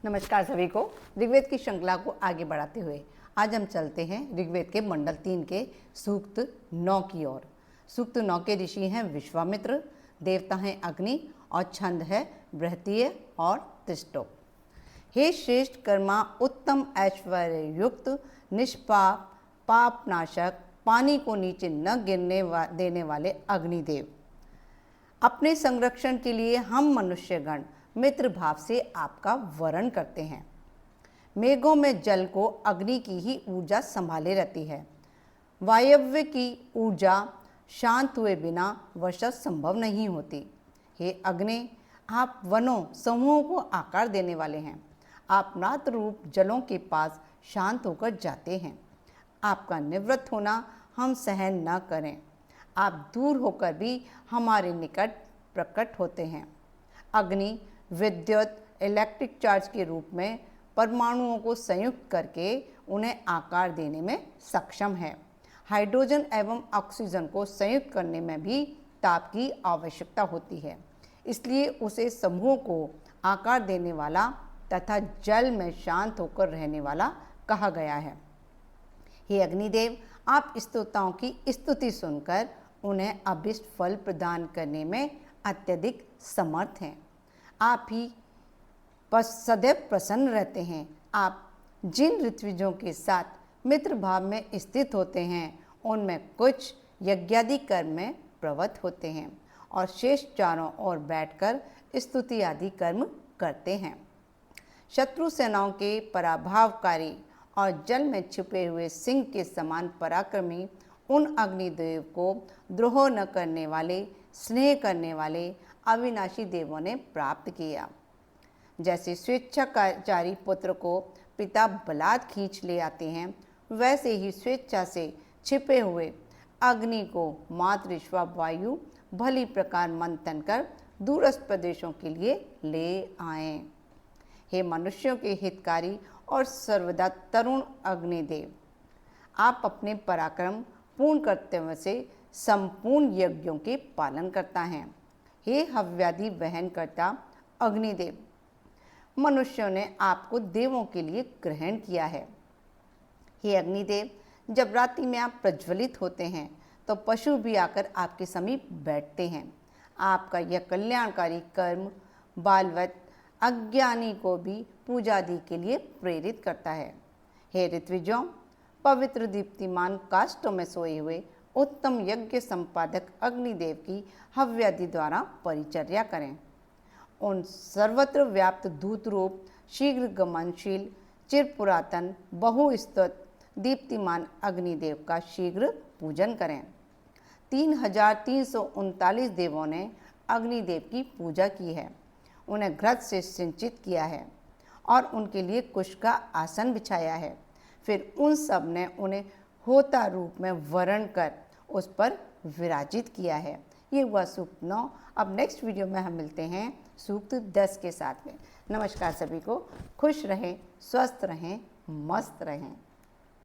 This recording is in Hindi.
नमस्कार सभी को। ऋग्वेद की श्रृंखला को आगे बढ़ाते हुए आज हम चलते हैं ऋग्वेद के मंडल 3 के सूक्त 9 की ओर। सूक्त 9 के ऋषि हैं विश्वामित्र, देवता हैं अग्नि और छंद है बृहतीय और त्रिष्टो। हे श्रेष्ठ कर्मा, उत्तम ऐश्वर्य युक्त, निष्पाप, पाप नाशक, पानी को नीचे न गिरने देने वाले अग्निदेव, अपने संरक्षण के लिए हम मनुष्यगण मित्र भाव से आपका वरण करते हैं। मेघों में जल को अग्नि की ही ऊर्जा संभाले रहती है। वायव्य की ऊर्जा शांत हुए बिना वर्षा संभव नहीं होती। हे अग्नि, आप वनों समूहों को आकार देने वाले हैं। आप नाद रूप जलों के पास शांत होकर जाते हैं। आपका निवृत्त होना हम सहन न करें। आप दूर होकर भी हमारे निकट प्रकट होते हैं। अग्नि विद्युत इलेक्ट्रिक चार्ज के रूप में परमाणुओं को संयुक्त करके उन्हें आकार देने में सक्षम है। हाइड्रोजन एवं ऑक्सीजन को संयुक्त करने में भी ताप की आवश्यकता होती है, इसलिए उसे समूह को आकार देने वाला तथा जल में शांत होकर रहने वाला कहा गया है। हे अग्निदेव, आप स्तोताओं की स्तुति सुनकर उन्हें अभीष्ट फल प्रदान करने में अत्यधिक समर्थ हैं। आप ही सदैव प्रसन्न रहते हैं। आप जिन ऋत्विजों के साथ मित्र भाव में स्थित होते हैं उनमें कुछ यज्ञादि कर्म में प्रवृत्त होते हैं और शेष चारों ओर बैठकर स्तुति आदि कर्म करते हैं। शत्रु सेनाओं के पराभवकारी और जल में छिपे हुए सिंह के समान पराक्रमी उन अग्निदेव को द्रोह न करने वाले, स्नेह करने वाले अविनाशी देवों ने प्राप्त किया। जैसे स्वेच्छाचारी पुत्र को पिता बलात् खींच ले आते हैं, वैसे ही स्वेच्छा से छिपे हुए अग्नि को मातृश्वा वायु भली प्रकार मंथन कर दूरस्थ प्रदेशों के लिए ले आए। हे मनुष्यों के हितकारी और सर्वदा तरुण अग्निदेव, आप अपने पराक्रम पूर्ण कर्तव्य से संपूर्ण यज्ञों के पालन करता हैं। हे हव्यादि वहन करता अग्निदेव, मनुष्यों ने आपको देवों के लिए ग्रहण किया है। हे अग्निदेव, जब रात्रि में आप प्रज्वलित होते हैं तो पशु भी आकर आपके समीप बैठते हैं। आपका यह कल्याणकारी कर्म बालवत अज्ञानी को भी पूजा आदि के लिए प्रेरित करता है। हे ऋत्विजों, पवित्र दीप्तिमान काष्ठों में सोए हुए उत्तम यज्ञ संपादक अग्निदेव की हव्यादि द्वारा परिचर्या करें। उन सर्वत्र व्याप्त दूत रूप शीघ्र गमनशील चिर पुरातन बहुस्तुत दीप्तिमान अग्निदेव का शीघ्र पूजन करें। 3339 देवों ने अग्निदेव की पूजा की है, उन्हें घृत से सिंचित किया है और उनके लिए कुश का आसन बिछाया है। फिर उन सब ने उन्हें होता रूप में वरण कर उस पर विराजित किया है। ये हुआ सूक्त 9। अब नेक्स्ट वीडियो में हम मिलते हैं सूक्त 10 के साथ में। नमस्कार सभी को। खुश रहें, स्वस्थ रहें, मस्त रहें।